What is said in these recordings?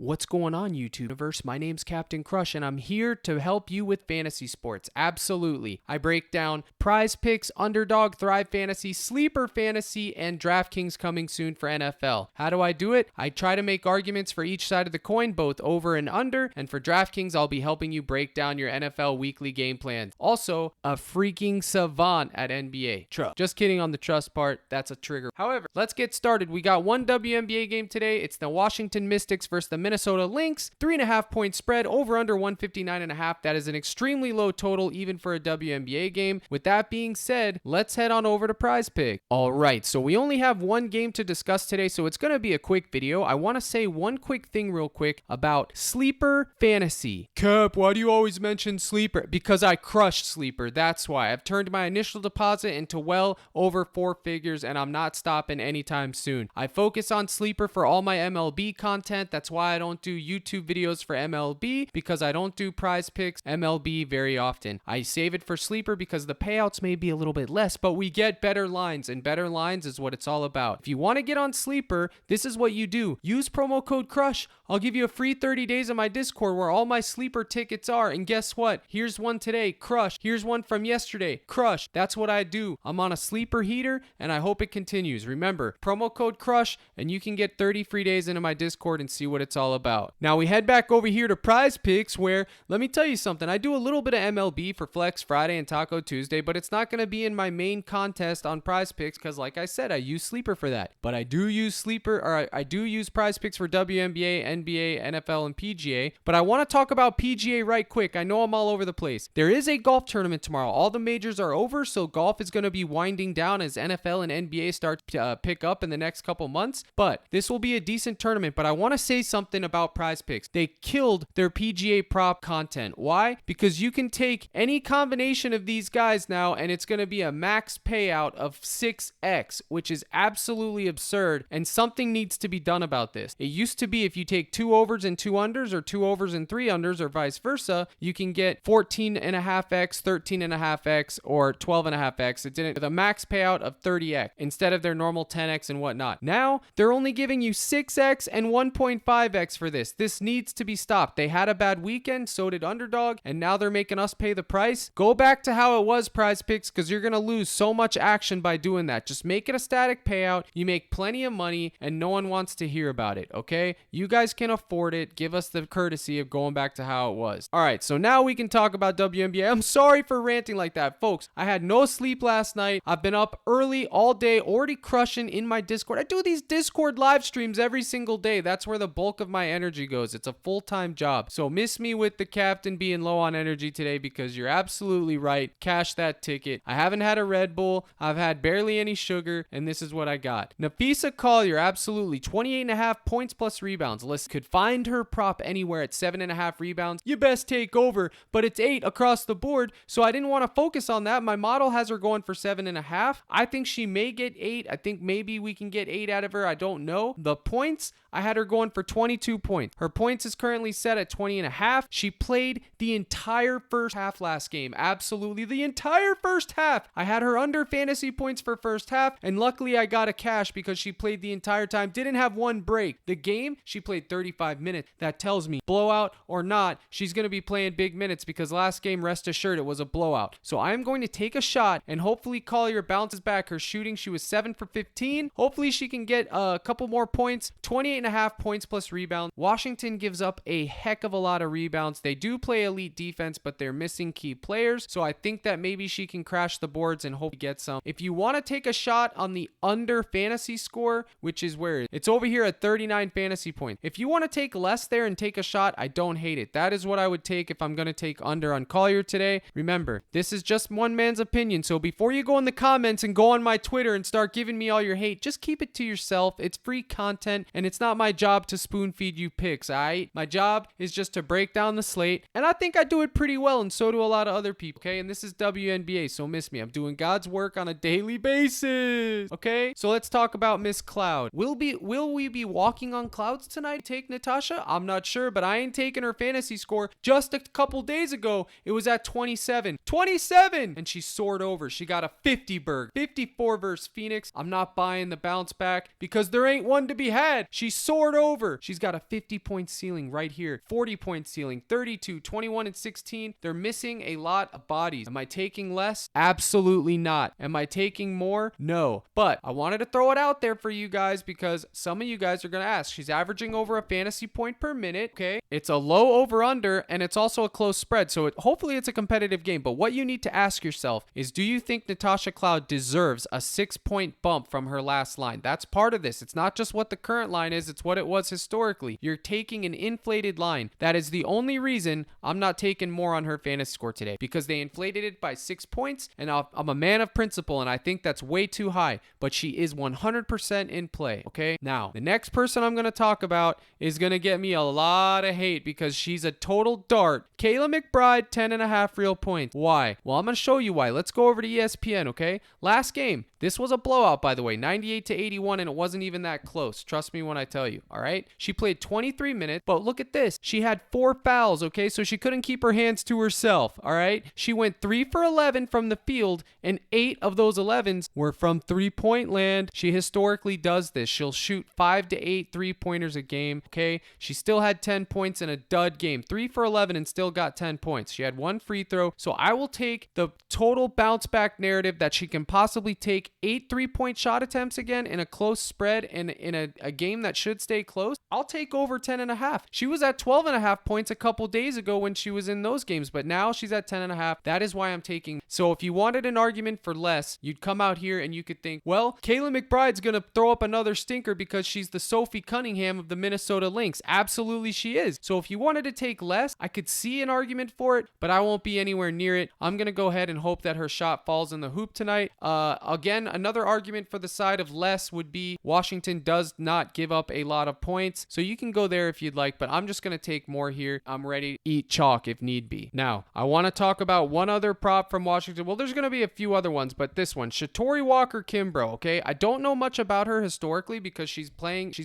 What's going on, YouTube universe? My name's Captain Crush, and I'm here to help you with fantasy sports. Absolutely. I break down PrizePicks, Underdog, Thrive Fantasy, Sleeper Fantasy, and DraftKings coming soon for NFL. How do I do it? I try to make arguments for each side of the coin, both over and under, and for DraftKings, I'll be helping you break down your NFL weekly game plans. Also, a freaking savant at NBA. Trust. Just kidding on the trust part. That's a trigger. However, let's get started. We got one WNBA game today. It's the Washington Mystics versus the Minnesota Lynx. 3.5 point spread, over under 159.5. That is an extremely low total even for a WNBA game. With that being said, let's head on over to PrizePig. All right, so we only have one game to discuss today, so it's going to be a quick video. I want to say one quick thing real quick about Sleeper Fantasy. Cap, why do you always mention Sleeper? Because I crushed Sleeper. That's why. I've turned my initial deposit into well over 4 figures, and I'm not stopping anytime soon. I focus on Sleeper for all my MLB content. That's why I don't do YouTube videos for MLB, because I don't do PrizePicks MLB very often. I save it for Sleeper because the payouts may be a little bit less, but we get better lines, and better lines is what it's all about. If you want to get on Sleeper, this is what you do. Use promo code CRUSH. I'll give you a free 30 days on my Discord where all my Sleeper tickets are, and guess what? Here's one today, Crush. Here's one from yesterday, Crush. That's what I do. I'm on a Sleeper heater, and I hope it continues. Remember, promo code CRUSH, and you can get 30 free days into my Discord and see what it's all about. Now we head back over here to PrizePicks, where, let me tell you something, I do a little bit of MLB for Flex Friday and Taco Tuesday, but it's not going to be in my main contest on PrizePicks because, like I said, I use Sleeper for that. But I do use I do use PrizePicks for WNBA, NBA, NFL, and PGA. But I want to talk about PGA right quick. I know I'm all over the place. There is a golf tournament tomorrow. All the majors are over, so golf is going to be winding down as NFL and NBA start to pick up in the next couple months. But this will be a decent tournament. But I want to say something about PrizePicks. They killed their PGA prop content. Why? Because you can take any combination of these guys now, and it's going to be a max payout of 6x, which is absolutely absurd, and something needs to be done about this. It used to be if you take 2 overs and 2 unders, or 2 overs and 3 unders, or vice versa, you can get 14.5x, 13.5x, or 12.5x. It didn't, with a max payout of 30x instead of their normal 10x and whatnot. Now they're only giving you 6x and 1.5x for this. This needs to be stopped. They had a bad weekend, so did Underdog, and now they're making us pay the price. Go back to how it was, PrizePicks, because you're going to lose so much action by doing that. Just make it a static payout. You make plenty of money, and no one wants to hear about it, okay? You guys can afford it. Give us the courtesy of going back to how it was. All right, so now we can talk about WNBA. I'm sorry for ranting like that, folks. I had no sleep last night. I've been up early all day, already crushing in my Discord. I do these Discord live streams every single day. That's where the bulk of my energy goes. It's a full-time job. So miss me with the captain being low on energy today, because you're absolutely right. Cash that ticket. I haven't had a Red Bull. I've had barely any sugar, and this is what I got. Nafisa Collier, absolutely. 28.5 points plus rebounds. Listen, could find her prop anywhere at 7.5 rebounds. You best take over, but it's 8 across the board, so I didn't want to focus on that. My model has her going for 7.5. I think she may get 8. I think maybe we can get 8 out of her. I don't know. The points, I had her going for 22 points. Her points is currently set at 20.5. She played the entire first half last game. Absolutely the entire first half. I had her under fantasy points for first half, and luckily I got a cash because she played the entire time. Didn't have one break. The game, she played 35 minutes. That tells me, blowout or not, she's going to be playing big minutes, because last game, rest assured, it was a blowout. So I'm going to take a shot, and hopefully Collier bounces back. Her shooting, she was 7 for 15. Hopefully she can get a couple more points. 28.5 points plus rebound. Washington gives up a heck of a lot of rebounds. They do play elite defense, but they're missing key players. So I think that maybe she can crash the boards and hope to get some. If you want to take a shot on the under fantasy score, which is where it's over here at 39 fantasy points. If you want to take less there and take a shot, I don't hate it. That is what I would take if I'm going to take under on Collier today. Remember, this is just one man's opinion. So before you go in the comments and go on my Twitter and start giving me all your hate, just keep it to yourself. It's free content, and it's not my job to spoon feed you picks, alright? My job is just to break down the slate, and I think I do it pretty well, and so do a lot of other people, okay? And this is WNBA, so miss me. I'm doing God's work on a daily basis, okay? So let's talk about Miss Cloud. Will we be walking on clouds tonight? Take Natasha? I'm not sure, but I ain't taking her fantasy score. Just a couple days ago, it was at 27. 27! And she soared over. She got a 50 berg. 54 versus Phoenix. I'm not buying the bounce back because there ain't one to be had. She soared over. She's got got a 50-point ceiling right here, 40-point ceiling, 32, 21, and 16. They're missing a lot of bodies. Am I taking less? Absolutely not. Am I taking more? No. But I wanted to throw it out there for you guys because some of you guys are going to ask. She's averaging over a fantasy point per minute, okay? It's a low over-under, and it's also a close spread, so hopefully it's a competitive game. But what you need to ask yourself is, do you think Natasha Cloud deserves a 6-point bump from her last line? That's part of this. It's not just what the current line is, it's what it was historically. You're taking an inflated line. That is the only reason I'm not taking more on her fantasy score today, because they inflated it by 6 points, and I'm a man of principle, and I think that's way too high, but she is 100% in play, okay? Now, the next person I'm going to talk about is going to get me a lot of hate because she's a total dart. Kayla McBride, 10.5 real points. Why? Well, I'm going to show you why. Let's go over to ESPN, okay? Last game, this was a blowout, by the way, 98-81, and it wasn't even that close. Trust me when I tell you, all right? She played 23 minutes, but look at this. She had 4 fouls, okay? So she couldn't keep her hands to herself, all right? She went 3 for 11 from the field, and 8 of those 11s were from three-point land. She historically does this. She'll shoot 5 to 8 three-pointers a game, okay? She still had 10 points in a dud game. 3 for 11 and still got 10 points. She had 1 free throw. So I will take the total bounce back narrative that she can possibly take 8 3-point shot attempts again in a close spread and in a game that should stay close. I'll take over 10.5. She was at 12.5 points a couple days ago when she was in those games, but now she's at 10.5. That is why I'm taking. So if you wanted an argument for less, you'd come out here and you could think, well, Kayla McBride's going to throw up another stinker because she's the Sophie Cunningham of the Minnesota Lynx. Absolutely she is. So if you wanted to take less, I could see an argument for it, but I won't be anywhere near it. I'm going to go ahead and hope that her shot falls in the hoop tonight. Again, another argument for the side of less would be Washington does not give up a lot of points. So you can go there if you'd like, but I'm just going to take more here. I'm ready to eat chalk if need be. Now, I want to talk about one other prop from Washington. Well, there's going to be a few other ones, but this one, Shatori Walker-Kimbrough, okay? I don't know much about her historically because she's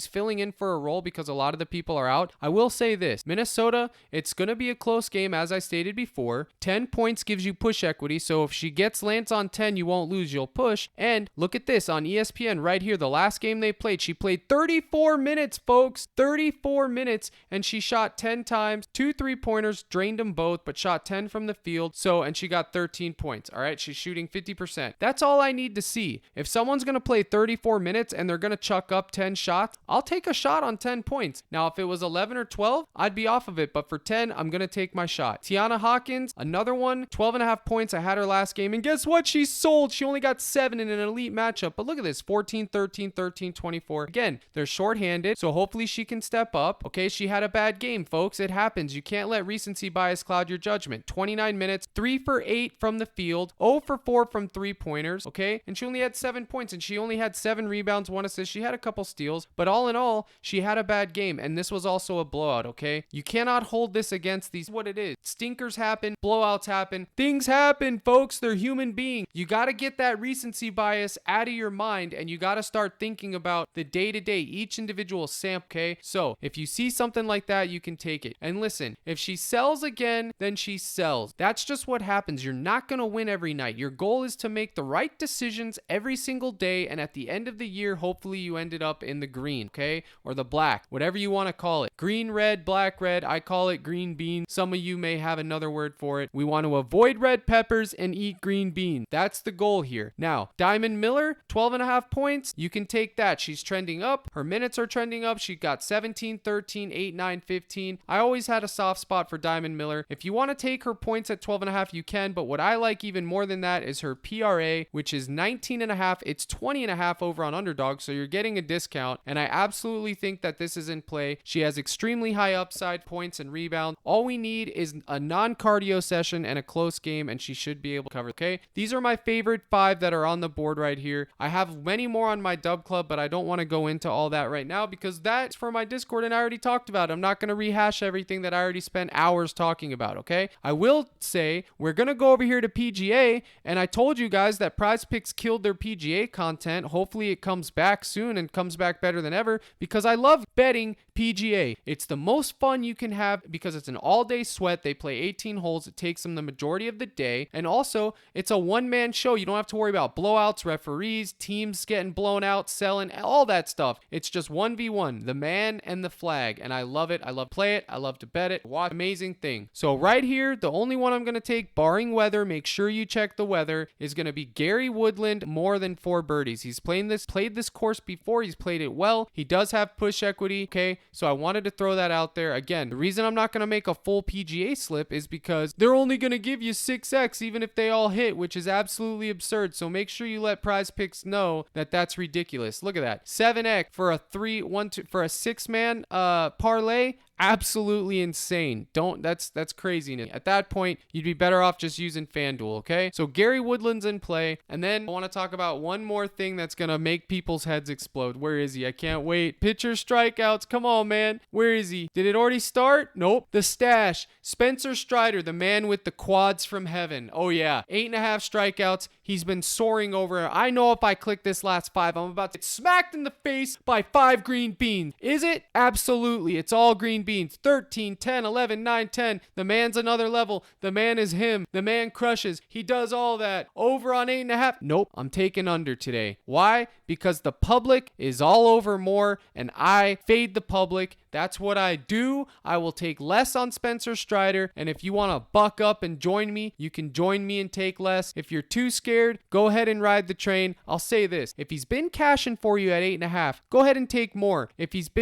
filling in for a role because a lot of the people are out. I will say this, Minnesota, it's going to be a close game as I stated before. 10 points gives you push equity, so if she lands on 10, you won't lose, you'll push. And look at this on ESPN right here, the last game they played, she played 34 minutes, folks, 34 minutes, and she shot 10 times, 2 3-pointers, drained them both, but shot 10 from the field, and she got 13 points, all right? She's shooting 50%. That's all I need to see. If someone's going to play 34 minutes and they're going to chuck up 10 shots, I'll take a shot on 10 points. Now, if it was 11 or 12, I'd be off of it, but for 10, I'm going to take my shot. Tiana Hawkins, another one, 12.5 points. I had her last game, and guess what? She sold. She only got 7 in an elite matchup, but look at this, 14, 13, 13, 24. Again, they're shorthanded, so hopefully she can step up. Okay, she had a bad game, folks. It happens. You can't let recency bias cloud your judgment. 29 minutes, 3 for 8 from the field, 0 for 4 from 3-pointers, okay? And she only had 7 points, and she only had 7 rebounds, 1 assist. She had a couple steals, but all in all, she had a bad game, and this was also a blowout, okay? You cannot hold this against these. What it is. Stinkers happen, blowouts happen, things happen, folks. They're human beings. You got to get that recency bias out of your mind, and you got to start thinking about the day-to-day, each individual sample, okay? So if you see something like that, you can take it. And listen, if she sells again, then she sells. That's just what happens. You're not going to win every night. Your goal is to make the right decisions every single day, and at the end of the year, hopefully you ended up in the green, okay? Or the black, whatever you want to call it. Green, red, black, red. I call it green bean. Some of you may have another word for it. We want to avoid red peppers and eat green beans. That's the goal here. Now, Diamond Miller, 12.5 points. You can take that. She's trending up. Her minutes are trending up. She got 17, 13, 8, 9, 15. I always had a soft spot for Diamond Miller. If you want to take her points at 12.5, you can, but what I like even more than that is her PRA, which is 19.5. It's 20.5 over on Underdog, so you're getting a discount, and I absolutely think that this is in play. She has extremely high upside points and rebound. All we need is a non-cardio session and a close game, and she should be able to cover, okay? These are my favorite 5 that are on the board right here. I have many more on my dub club, but I don't want to go into all that right now because that's for my Discord, and I already talked about it. I'm not going to rehash everything that I already spent hours talking about, okay? I will say we're going to go over here to PGA, and I told you guys that PrizePicks killed their PGA content. Hopefully it comes back soon and comes back better than ever because I love betting PGA. It's the most fun you can have because it's an all-day sweat. They play 18 holes. It takes them the majority of the day, and also it's a one-man show. You don't have to worry about blowouts, referees, teams getting blown out, selling, all that stuff. It's just 1v1, the man fan and the flag, and I love it. I love to play it. I love to bet it. Watch, amazing thing. So right here, the only one I'm going to take, barring weather, make sure you check the weather, is going to be Gary Woodland, more than 4 birdies. He's played this course before. He's played it well. He does have push equity. Okay, so I wanted to throw that out there. Again, the reason I'm not going to make a full PGA slip is because they're only going to give you 6x even if they all hit, which is absolutely absurd. So make sure you let PrizePicks know that that's ridiculous. Look at that, 7x for a 6-man parlay. Absolutely insane. That's crazy. At that point, you'd be better off just using FanDuel, okay? So Gary Woodland's in play. And then I want to talk about one more thing that's going to make people's heads explode. Where is he? I can't wait. Pitcher strikeouts. Come on, man. Where is he? Did it already start? Nope. The stash. Spencer Strider, the man with the quads from heaven. Oh, yeah. 8.5 strikeouts. He's been soaring over. I know if I click this last 5, I'm about to get smacked in the face by 5 green beans. Is it? Absolutely. It's all green beans. 13, 10, 11, 9, 10. The man's another level. The man is him. The man crushes. He does all that. Over on 8.5. Nope. I'm taking under today. Why? Because the public is all over more, and I fade the public. That's what I do. I will take less on Spencer Strider, and if you want to buck up and join me, you can join me and take less. If you're too scared, go ahead and ride the train. I'll say this: if he's been cashing for you at 8.5, go ahead and take more. If you've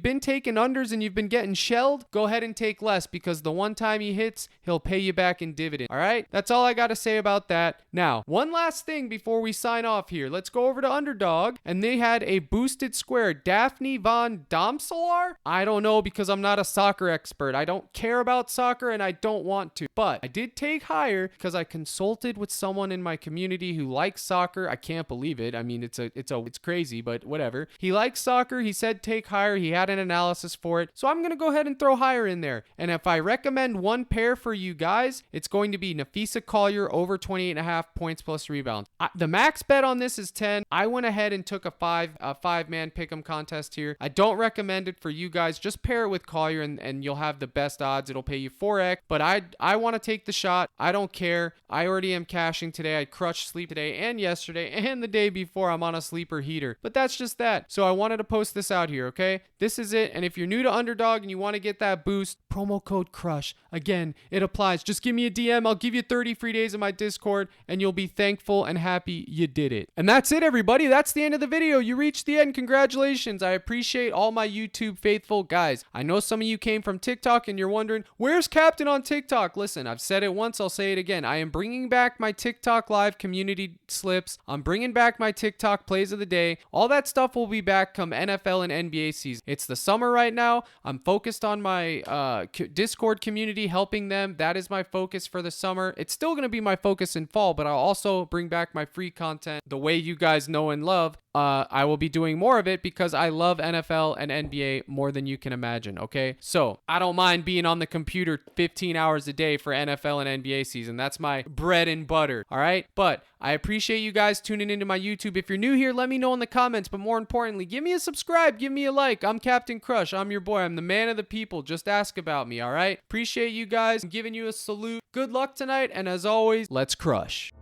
been taking unders and you've been getting shelled, go ahead and take less, because the one time he hits, he'll pay you back in dividend. All right, that's all I got to say about that. Now, one last thing before we sign off here. Let's go over to Underdog, and they had a boosted square. Daphne Von Domsalar? I don't know, because I'm not a soccer expert. I don't care about soccer, and I don't want to. But I did take higher because I consulted with someone in my community who likes soccer. I can't believe it. I mean, it's crazy, but whatever. He likes soccer. He said take higher. He had an analysis for it. So I'm going to go ahead and throw higher in there. And if I recommend one pair for you guys, it's going to be Nafisa Collier over 28.5 points plus rebounds. The max bet on this is 10. I went ahead and took a 5-man pick'em contest here. I don't recommend it for you guys. Just pair it with Collier and you'll have the best odds. It'll pay you 4x, but I want to take the shot. I don't care. I already am cashing today. I crushed sleep today and yesterday and the day before. I'm on a sleeper heater, but that's just that. So I wanted to post this out here, okay? This is it. And if you're new to Underdog and you want to get that boost, promo code CRUSH. Again, it applies. Just give me a DM. I'll give you 30 free days in my Discord, and you'll be thankful and happy you did it. And that's it, everybody. That's the end of the video. You reached the end. Congratulations. I appreciate all my YouTube faithful guys. I know some of you came from TikTok and you're wondering, where's Captain on TikTok? Listen, I've said it once. I'll say it again. I am bringing back my TikTok live community slips. I'm bringing back my TikTok plays of the day. All that stuff will be back come NFL and NBA season. It's the summer right now. I'm focused on my Discord community, helping them. That is my focus for the summer. It's still going to be my focus in fall, but I'll also bring back my free content the way you guys know and love. I will be doing more of it because I love NFL and NBA more than you can imagine, okay? So I don't mind being on the computer 15 hours a day for NFL and NBA season. That's my bread and butter, all right? But I appreciate you guys tuning into my YouTube. If you're new here, let me know in the comments. But more importantly, give me a subscribe. Give me a like. I'm Captain Crush. I'm your boy. I'm the man of the people. Just ask about me, all right? Appreciate you guys. I'm giving you a salute. Good luck tonight. And as always, let's crush.